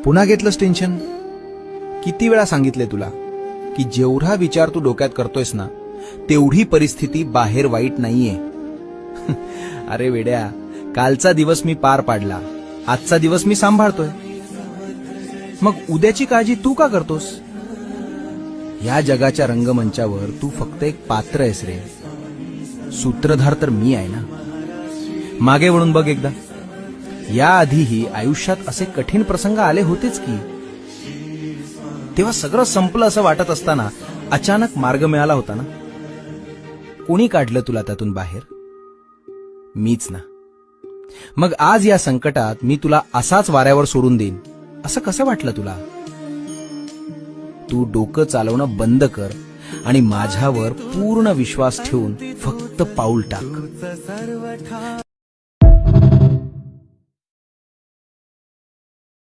पुन्हा घेतलंस टेन्शन? किती वेळा सांगितले तुला की जेवढा विचार तू डोक्यात करतोयस ना तेवढी परिस्थिती बाहेर वाईट नाहीये. अरे वेड्या, कालचा दिवस मी पार पाडला, आजचा दिवस मी सांभाळतोय. मग उद्याची काळजी तू का करतोस? या जगाच्या रंगमंचावर तू फक्त एक पात्र आहेस रे. सूत्रधार तर मी आहे ना. मागे वळून बघ एकदा. याआधीही आयुष्यात असे कठीण प्रसंग आले होतेच की. तेव्हा सगळं संपलं असं वाटत असताना अचानक मार्ग मिळाला होता ना. कोणी काढलं तुला त्यातून बाहेर? मीच ना. मग आज या संकटात मी तुला असाच वाऱ्यावर सोडून देईन असं कसं वाटलं तुला? तू डोकं चालवणं बंद कर आणि माझ्यावर पूर्ण विश्वास ठेवून फक्त पाऊल टाक.